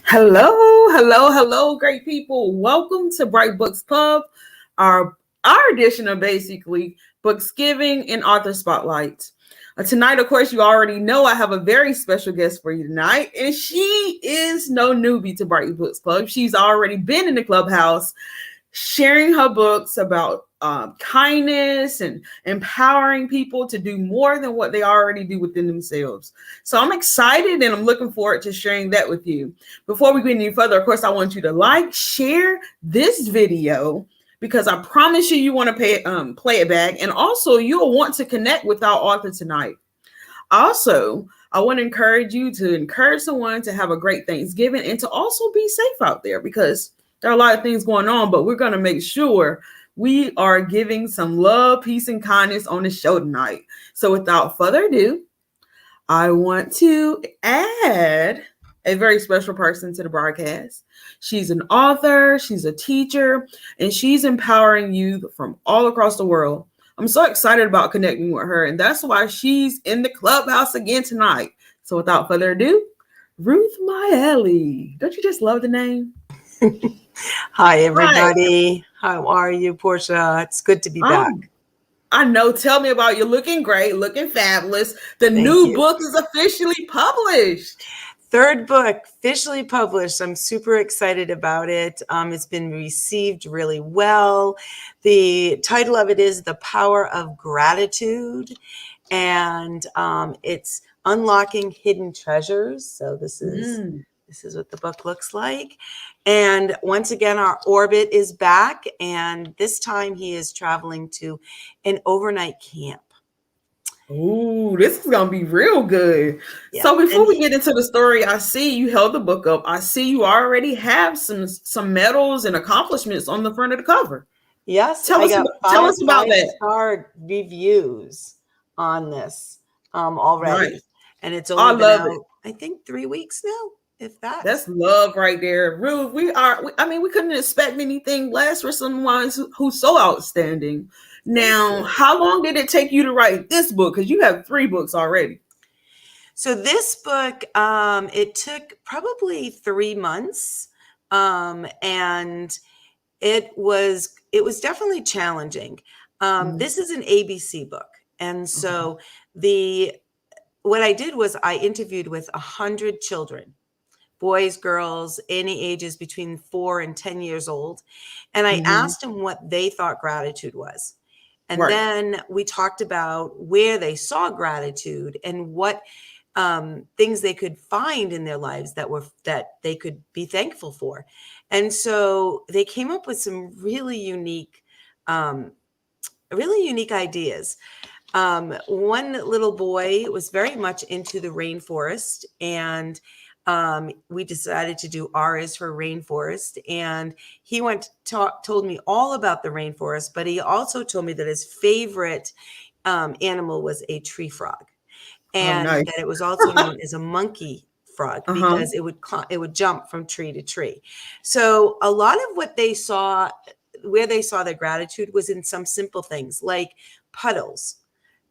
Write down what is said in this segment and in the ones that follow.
Hello, hello, great people. Welcome to Bright Books Club, our edition of basically Booksgiving and Author Spotlight. Tonight, of course, you already know I have a very special guest for you tonight, and she is no newbie to Bright Books Club. She's already been in the clubhouse sharing her books about kindness and empowering people to do more than what they already do within themselves. So I'm excited and I'm looking forward to sharing that with you. Before we go any further, of course, I want you to like, share this video because I promise you want to play it back. And also you'll want to connect with our author tonight. Also, I want to encourage you to encourage someone to have a great Thanksgiving and to also be safe out there because there are a lot of things going on, but we're going to make sure we are giving some love, peace, and kindness on the show tonight. So without further ado, I want to add a very special person to the broadcast. She's an author, she's a teacher, and she's empowering youth from all across the world. I'm so excited about connecting with her, and that's why she's in the clubhouse again tonight. So without further ado, Ruth Maille. Don't you just love the name? Hi, everybody. Hi. How are you, Portia? It's good to be back. I know. Tell me about you. Looking great, looking fabulous. The new book is officially published. Third book, officially published. I'm super excited about it. It's been received really well. The title of it is The Power of Gratitude, and it's Unlocking Hidden Treasures. So this is what the book looks like. And once again, our orbit is back. And this time he is traveling to an overnight camp. Ooh, this is going to be real good. Yeah. So before we get into the story, I see you held the book up. I see you already have some medals and accomplishments on the front of the cover. Yes. Tell us about that. Five-star reviews on this already. Right. And it's only been out, I think, 3 weeks now. If that's love right there, Ruth. We couldn't expect anything less for someone who's so outstanding. Now, how long did it take you to write this book? Because you have 3 books already. So this book, it took probably 3 months, and it was definitely challenging. This is an ABC book, and so what I did was I interviewed with 100 children. Boys, girls, any ages between 4 and 10 years old. And I asked them what they thought gratitude was. And then we talked about where they saw gratitude and what things they could find in their lives that they could be thankful for. And so they came up with some really unique ideas. One little boy was very much into the rainforest, and we decided to do R is for rainforest, and he told me all about the rainforest, but he also told me that his favorite animal was a tree frog, and that it was also known as a monkey frog because it would jump from tree to tree. So a lot of what they saw, where they saw their gratitude, was in some simple things like puddles.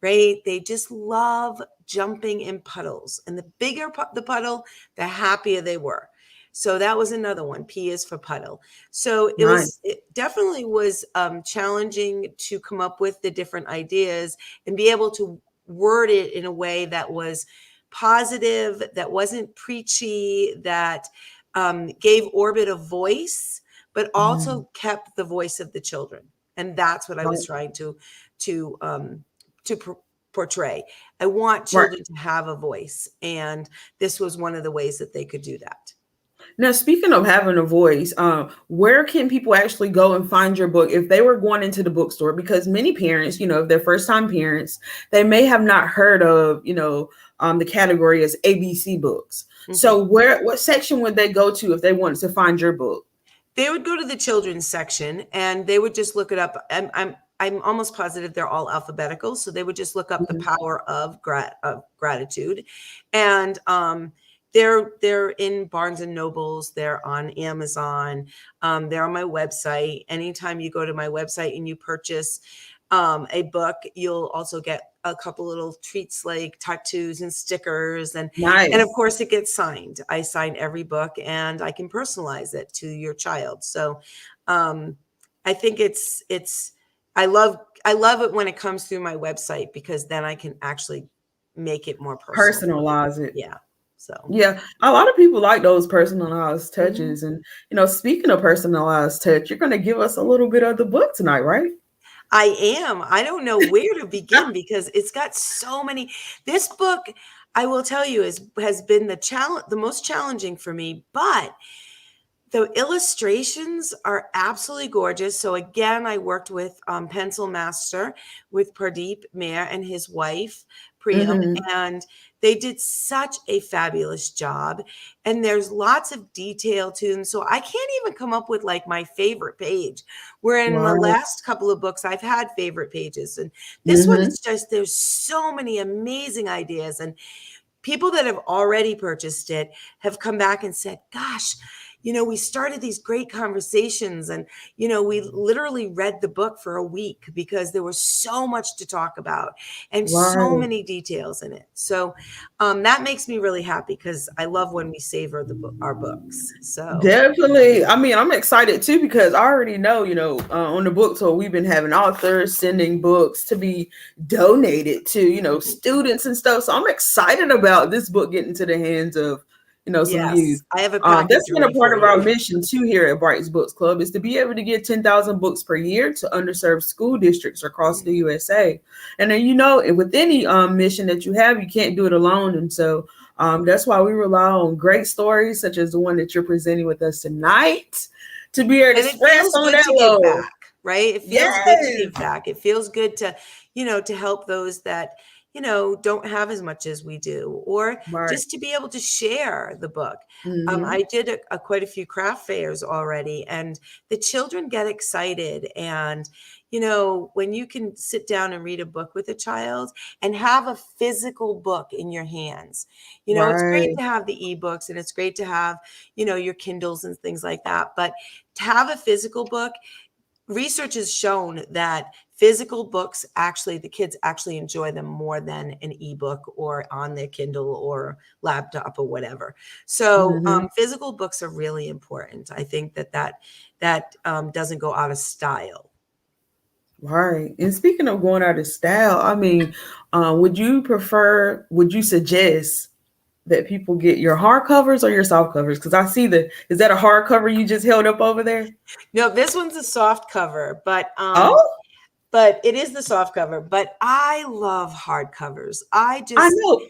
Right? They just love jumping in puddles. And the bigger the puddle, the happier they were. So that was another one. P is for puddle. So it definitely was challenging to come up with the different ideas and be able to word it in a way that was positive, that wasn't preachy, that gave Orbit a voice, but also kept the voice of the children. And that's what I was trying to portray. I want children to have a voice, and this was one of the ways that they could do that. Now, speaking of having a voice, where can people actually go and find your book if they were going into the bookstore? Because many parents, if they're first-time parents, they may have not heard of, the category as ABC books. So what section would they go to if they wanted to find your book? They would go to the children's section, and they would just look it up. I'm almost positive they're all alphabetical. So they would just look up the power of gratitude. And they're in Barnes and Nobles. They're on Amazon. They're on my website. Anytime you go to my website and you purchase a book, you'll also get a couple little treats like tattoos and stickers, and of Nice. course it gets signed. I sign every book, and I can personalize it to your child. So I think it's I love it when it comes through my website, because then I can actually make it more personal. Personalize it. Yeah. So Yeah, a lot of people like those personalized mhm. touches. And, speaking of personalized touch, you're going to give us a little bit of the book tonight, right? I am. I don't know where to begin because it's got so many. This book, I will tell you, has been the most challenging for me, but the illustrations are absolutely gorgeous. So again, I worked with Pencil Master with Pradeep Maille and his wife Priyam, Mm-hmm. and they did such a fabulous job. And there's lots of detail to them. So I can't even come up with like my favorite page. Where in the Right. last couple of books, I've had favorite pages, and this one, Mm-hmm. it's just there's so many amazing ideas, and people that have already purchased it have come back and said, gosh, we started these great conversations, and, we literally read the book for a week because there was so much to talk about and so Right. many details in it. So that makes me really happy because I love when we savor our books. So Definitely. I mean, I'm excited too because I already know, on the book tour, we've been having authors sending books to be donated to, students and stuff. So I'm excited about this book getting to the hands of, some yes, youth. I have a package That's been a ready part for of our you. mission too here at Bright's Books Club is to be able to give 10,000 books per year to underserved school districts across the USA. And then, with any mission that you have, you can't do it alone. And so that's why we rely on great stories such as the one that you're presenting with us tonight to be able to And it spread feels some of good that to give love. back, right? It feels good to Yes. give back. It feels good to, to help those that, don't have as much as we do, or Right. just to be able to share the book. Mm-hmm. I did quite a few craft fairs already, and the children get excited. And, when you can sit down and read a book with a child and have a physical book in your hands, it's great Right. to have the ebooks, and it's great to have, your Kindles and things like that. But to have a physical book, research has shown that physical books the kids actually enjoy them more than an ebook or on their Kindle or laptop or whatever. So Mm-hmm. physical books are really important. I think that doesn't go out of style. Right. And speaking of going out of style, I mean, would you suggest that people get your hardcovers or your soft covers? Because I see is that a hardcover you just held up over there? No, this one's a soft cover, Oh, but it is the soft cover. But I love hardcovers. I know.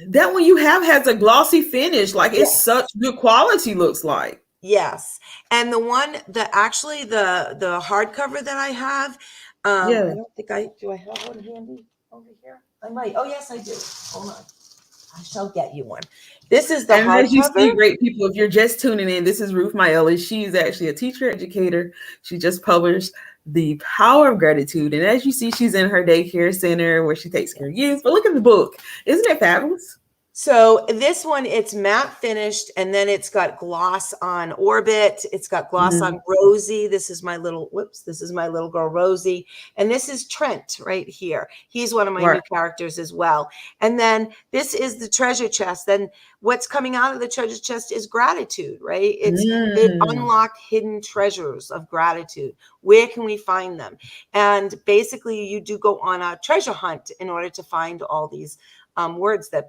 That one you have has a glossy finish. Like it's such Yes. good quality, looks like. Yes. And the hardcover that I have, I Yeah. don't think do I have one handy over here? I might. Oh, yes, I do. Hold on. I shall get you one. This is the And as you hardcover. see, great people, if you're just tuning in, this is Ruth Maille. She's actually a teacher educator. She just published The Power of Gratitude. And as you see, she's in her daycare center where she takes care of youth. But look at the book. Isn't it fabulous? So this one, it's matte finished, and then it's got gloss on Orbit. It's got gloss Mm-hmm. on Rosie. This is my little girl Rosie. And this is Trent right here. He's one of my Right. new characters as well. And then this is the treasure chest. Then what's coming out of the treasure chest is gratitude, right? It Mm. unlock hidden treasures of gratitude. Where can we find them? And basically you do go on a treasure hunt in order to find all these words that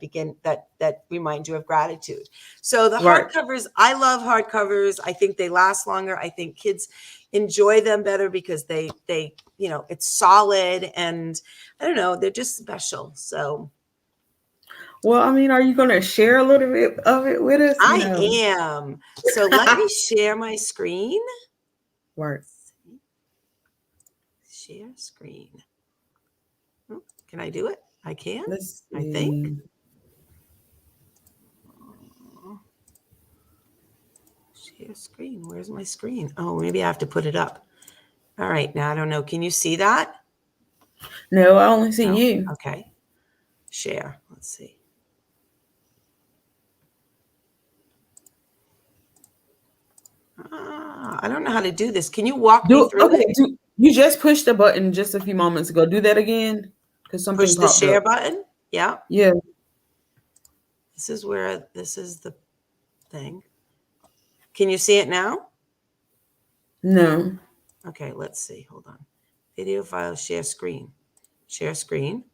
remind you of gratitude. So the Right. hardcovers, I love hardcovers. I think they last longer. I think kids enjoy them better because they it's solid, and I don't know, they're just special. So Well, I mean, are you going to share a little bit of it with us? I am. So let me share my screen. Right. Share screen. Can I do it? I can. Let's I think. see. Share screen. Where's my screen? Oh, maybe I have to put it up. All right. Now I don't know. Can you see that? No, I only see No? you. Okay. Share. Let's see. I don't know how to do this. Can you walk me through it? You just pushed the button just a few moments ago. Do that again because something Push the popped share up. button. Yeah. Yeah. This is the thing. Can you see it now? No. Okay, let's see. Hold on. Video file, share screen. Share screen.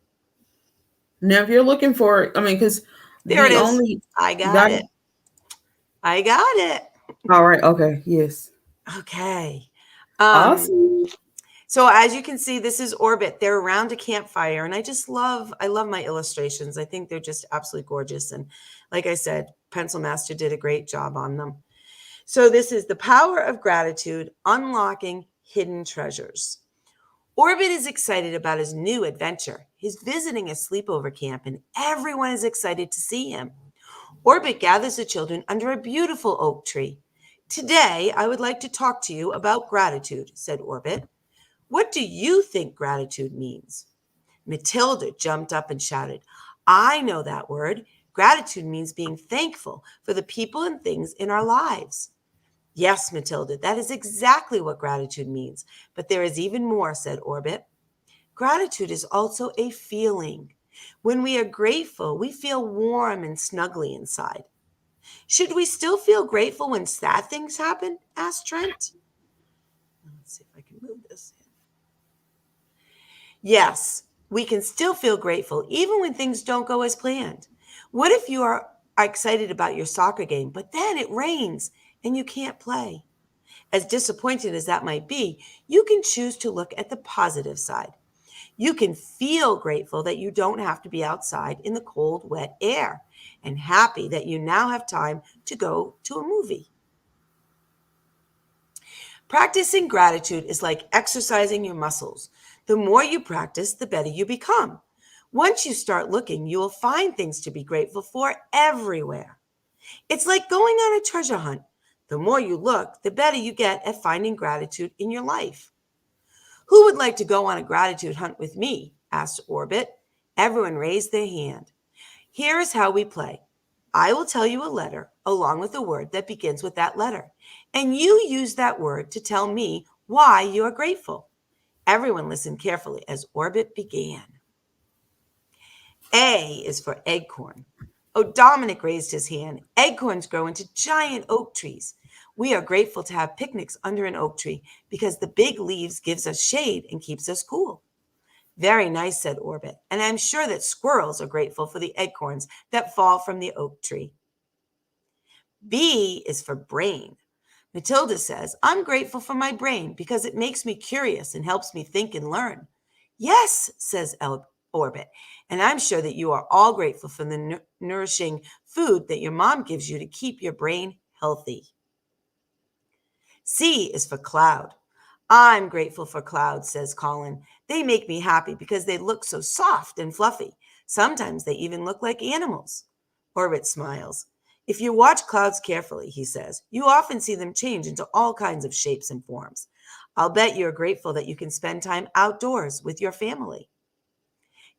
Now, if you're looking for, I mean, because There it the is. only I you got got it. it. I got it. All right. Okay. Yes. Okay. Um, Awesome. so as you can see, this is Orbit. They're around a campfire, and I love my illustrations. I think they're just absolutely gorgeous. And like I said, Pencil Master did a great job on them. So this is the power of gratitude, unlocking hidden treasures. Orbit is excited about his new adventure. He's visiting a sleepover camp, and everyone is excited to see him. Orbit gathers the children under a beautiful oak tree. Today, I would like to talk to you about gratitude, said Orbit. What do you think gratitude means? Matilda jumped up and shouted, I know that word. Gratitude means being thankful for the people and things in our lives. Yes, Matilda, that is exactly what gratitude means. But there is even more, said Orbit. Gratitude is also a feeling. When we are grateful, we feel warm and snuggly inside. Should we still feel grateful when sad things happen? Asked Trent. Let's see if I can move this. Yes, we can still feel grateful even when things don't go as planned. What if you are excited about your soccer game, but then it rains and you can't play? As disappointing as that might be, you can choose to look at the positive side. You can feel grateful that you don't have to be outside in the cold, wet air, and happy that you now have time to go to a movie. Practicing gratitude is like exercising your muscles. The more you practice, the better you become. Once you start looking, you will find things to be grateful for everywhere. It's like going on a treasure hunt. The more you look, the better you get at finding gratitude in your life. Who would like to go on a gratitude hunt with me? Asked Orbit. Everyone raised their hand. Here is how we play. I will tell you a letter along with a word that begins with that letter, and you use that word to tell me why you are grateful. Everyone listened carefully as Orbit began. A is for acorn. Oh, Dominic raised his hand. Acorns grow into giant oak trees. We are grateful to have picnics under an oak tree because the big leaves gives us shade and keeps us cool. Very nice, said Orbit, and I'm sure that squirrels are grateful for the acorns that fall from the oak tree. B is for brain. Matilda says, I'm grateful for my brain because it makes me curious and helps me think and learn. Yes, says Orbit, and I'm sure that you are all grateful for the nourishing food that your mom gives you to keep your brain healthy. C is for cloud. I'm grateful for clouds, says Colin. They make me happy because they look so soft and fluffy. Sometimes they even look like animals. Orbit smiles. If you watch clouds carefully, he says, you often see them change into all kinds of shapes and forms. I'll bet you're grateful that you can spend time outdoors with your family.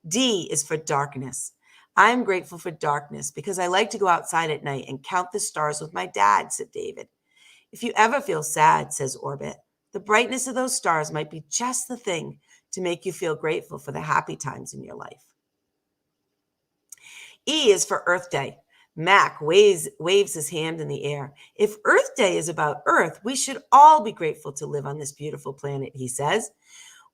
D is for darkness. I'm grateful for darkness because I like to go outside at night and count the stars with my dad, said David. If you ever feel sad, says Orbit, the brightness of those stars might be just the thing to make you feel grateful for the happy times in your life. E is for Earth Day. Mac waves his hand in the air. If Earth Day is about Earth, we should all be grateful to live on this beautiful planet, he says.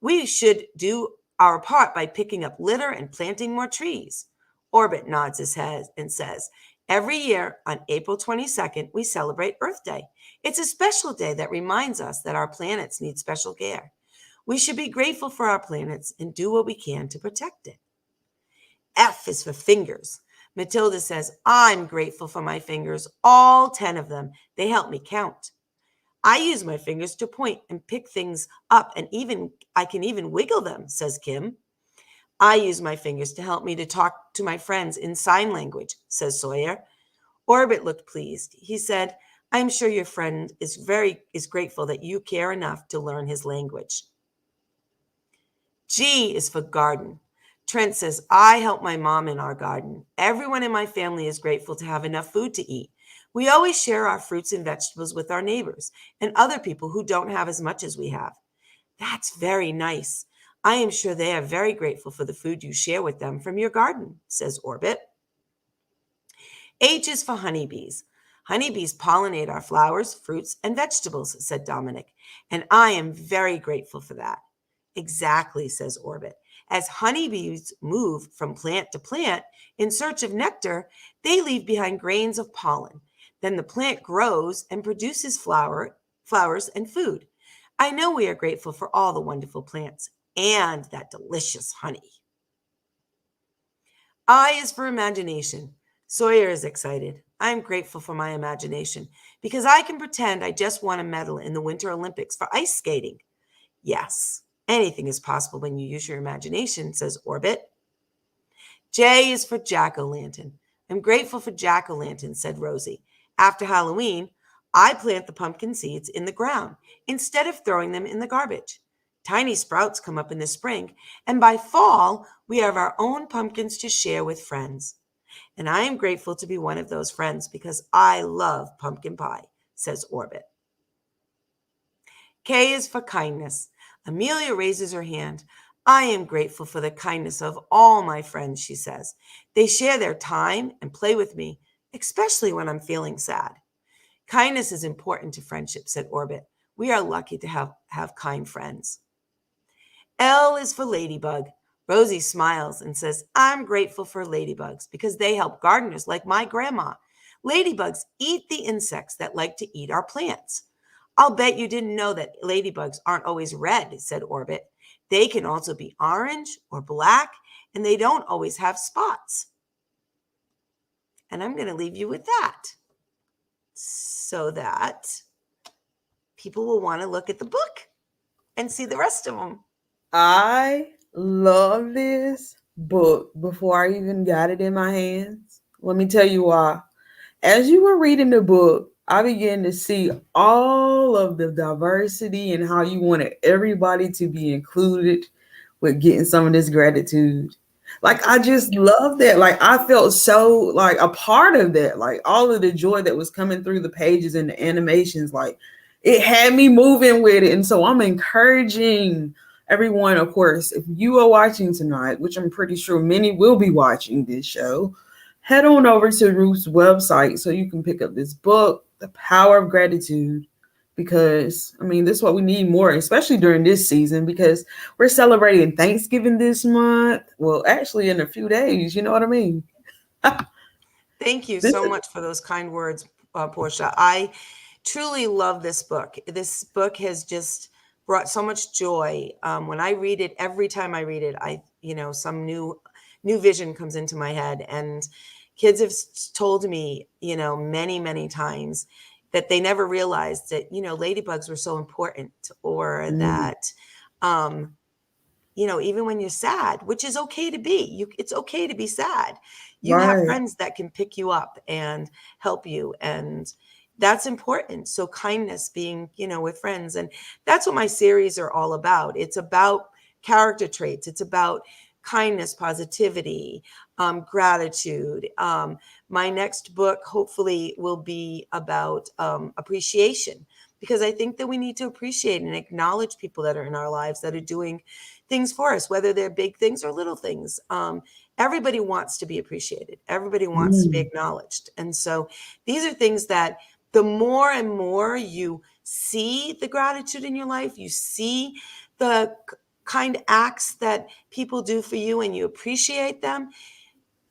We should do our part by picking up litter and planting more trees. Orbit nods his head and says, every year on April 22nd, we celebrate Earth Day. It's a special day that reminds us that our planets need special care. We should be grateful for our planets and do what we can to protect it. F is for fingers. Matilda says, I'm grateful for my fingers, all 10 of them. They help me count. I use my fingers to point and pick things up, and I can even wiggle them, says Kim. I use my fingers to help me to talk to my friends in sign language, says Sawyer. Orbit looked pleased. He said, I'm sure your friend is grateful that you care enough to learn his language. G is for garden. Trent says, I help my mom in our garden. Everyone in my family is grateful to have enough food to eat. We always share our fruits and vegetables with our neighbors and other people who don't have as much as we have. That's very nice. I am sure they are very grateful for the food you share with them from your garden, says Orbit. H is for honeybees. Honeybees pollinate our flowers, fruits, and vegetables, said Dominic, and I am very grateful for that. Exactly, says Orbit. As honeybees move from plant to plant in search of nectar, they leave behind grains of pollen. Then the plant grows and produces flowers and food. I know we are grateful for all the wonderful plants and that delicious honey. I is for imagination. Sawyer is excited. I am grateful for my imagination because I can pretend I just won a medal in the Winter Olympics for ice skating. Yes, anything is possible when you use your imagination, says Orbit. J is for jack-o'-lantern. I'm grateful for jack-o'-lantern, said Rosie. After Halloween, I plant the pumpkin seeds in the ground instead of throwing them in the garbage. Tiny sprouts come up in the spring, and by fall, we have our own pumpkins to share with friends. And I am grateful to be one of those friends because I love pumpkin pie, says Orbit. K is for kindness. Amelia raises her hand. I am grateful for the kindness of all my friends, she says. They share their time and play with me, especially when I'm feeling sad. Kindness is important to friendship, said Orbit. We are lucky to have kind friends. L is for ladybug. Rosie smiles and says, I'm grateful for ladybugs because they help gardeners like my grandma. Ladybugs eat the insects that like to eat our plants. I'll bet you didn't know that ladybugs aren't always red, said Orbit. They can also be orange or black, and they don't always have spots. And I'm going to leave you with that so that people will want to look at the book and see the rest of them. I love this book before I even got it in my hands. Let me tell you why. As you were reading the book, I began to see all of the diversity and how you wanted everybody to be included with getting some of this gratitude. Like I just love that. Like I felt so like a part of that. Like all of the joy that was coming through the pages and the animations, like it had me moving with it. And so I'm encouraging everyone, of course, if you are watching tonight, which I'm pretty sure many will be watching this show, head on over to Ruth's website so you can pick up this book, The Power of Gratitude, because I mean, this is what we need more, especially during this season, because we're celebrating Thanksgiving this month. Well, actually, in a few days, you know what I mean? Thank you so much for those kind words, Portia. I truly love this book. This book has just brought so much joy. When I read it, every time I read it, some new vision comes into my head. And kids have told me, many, many times that they never realized that, ladybugs were so important, or that, even when you're sad, which is okay to be, it's okay to be sad. You have friends that can pick you up and help you. And that's important. So kindness, being, with friends. And that's what my series are all about. It's about character traits. It's about kindness, positivity, gratitude. My next book hopefully will be about appreciation, because I think that we need to appreciate and acknowledge people that are in our lives that are doing things for us, whether they're big things or little things. Everybody wants to be appreciated. Everybody wants to be acknowledged. And so these are things that the more and more you see the gratitude in your life, you see the kind acts that people do for you and you appreciate them,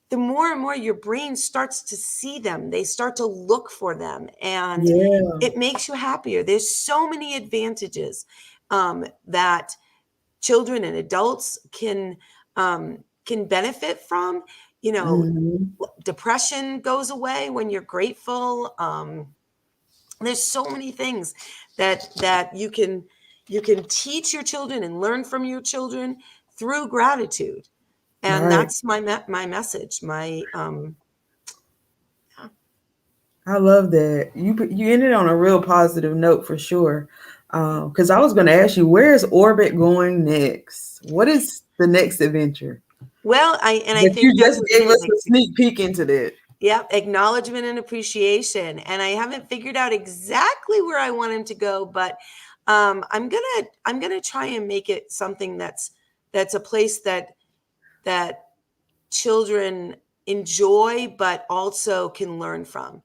the more and more your brain starts to see them. They start to look for them, and it makes you happier. There's so many advantages that children and adults can benefit from. Depression goes away when you're grateful. There's so many things that you can teach your children and learn from your children through gratitude. And that's my message. I love that. You ended on a real positive note for sure. Because I was going to ask you, where is Orbit going next? What is the next adventure? Well, I think you just gave us a sneak peek into that. Yep, acknowledgement and appreciation. And I haven't figured out exactly where I want him to go, but I'm gonna try and make it something that's a place that children enjoy, but also can learn from.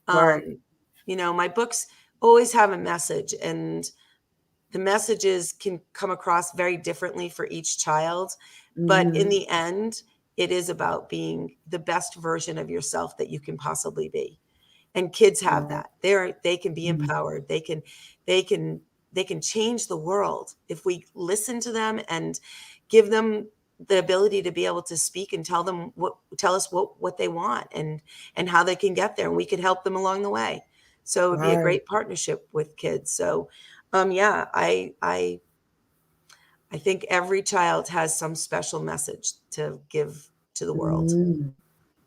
Right. My books always have a message, and the messages can come across very differently for each child. But in Mhm. the end, it is about being the best version of yourself that you can possibly be. And kids have Right. that. They can be Mhm. empowered. They can they can change the world if we listen to them and give them the ability to be able to speak and tell us what they want and how they can get there, and we could help them along the way. So it would be a Right. great partnership with kids. So yeah, I think every child has some special message to give to the world. Mhm.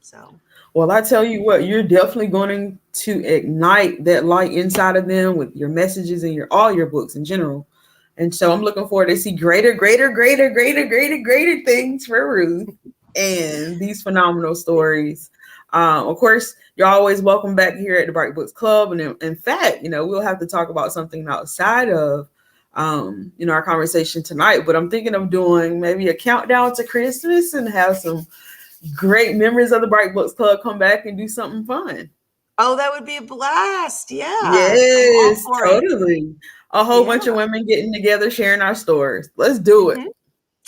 So Well, I tell you what, you're definitely going to ignite that light inside of them with your messages and your all your books in general. And so I'm looking forward to see greater, greater, greater, greater, greater, greater things for Ruth and these phenomenal stories. Of course, you're always welcome back here at the Bright Books Club. And in fact, we'll have to talk about something outside of our conversation tonight. But I'm thinking of doing maybe a countdown to Christmas and have some great members of the Bright Books Club come back and do something fun. oh, that would be a blast. Yeah. I'm all Yes, for it. totally. A whole Yeah. bunch of women getting together, sharing our stories. Let's do it. Mhm.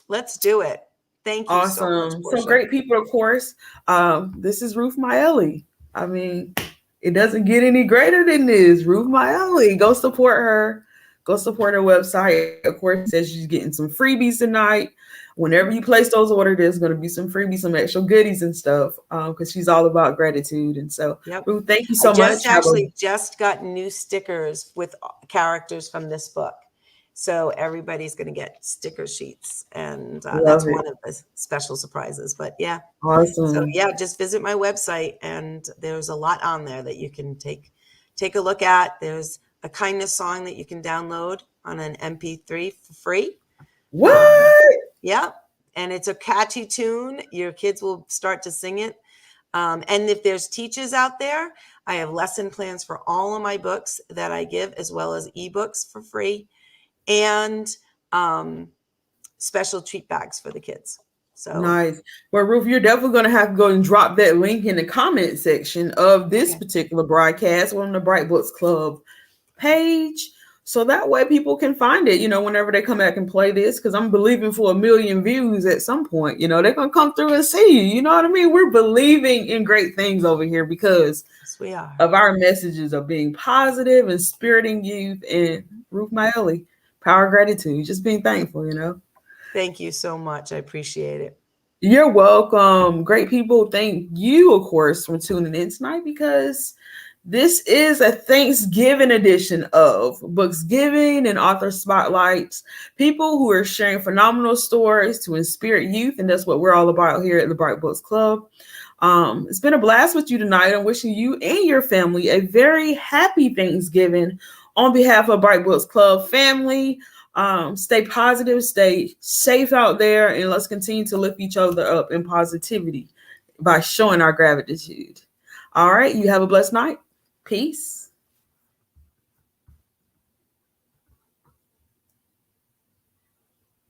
Let's do it. Thank you so much, Awesome. So Portia. great people, of course. This is Ruth Maille. I mean, it doesn't get any greater than this. Ruth Maille. Go support her. Go support her website. Of course, it says she's getting some freebies tonight. Whenever you place those orders, there's going to be some freebies, some extra goodies and stuff. Because she's all about gratitude. And so, Yep. Ruth, thank you I so much. Have a just got new stickers with characters from this book. So everybody's going to get sticker sheets, and love that's it. one of the special surprises. But yeah, so Awesome. yeah, just visit my website, and there's a lot on there that you can take a look at. There's a kindness song that you can download on an MP3 for free. Um, What? yeah, and it's a catchy tune. Your kids will start to sing it. And if there's teachers out there, I have lesson plans for all of my books that I give, as well as ebooks for free, and special treat bags for the kids. So, Nice. Well, Ruth, you're definitely going to have to go and drop that link in the comment section of this okay. particular broadcast on the Bright Books Club page. So that way people can find it, whenever they come back and play this, because I'm believing for 1 million views at some point. They're going to come through and see you. You know what I mean? We're believing in great things over here because Yes, we are. of our messages of being positive and spiriting youth and Ruth Maille, power of gratitude, just being thankful. Thank you so much. I appreciate it. You're welcome. Great people. Thank you, of course, for tuning in tonight because this is a Thanksgiving edition of Booksgiving and Author Spotlights. People who are sharing phenomenal stories to inspire youth, and that's what we're all about here at the Bright Books Club. It's been a blast with you tonight. I'm wishing you and your family a very happy Thanksgiving on behalf of Bright Books Club family. Stay positive, stay safe out there, and let's continue to lift each other up in positivity by showing our gratitude. All right, you have a blessed night. Peace.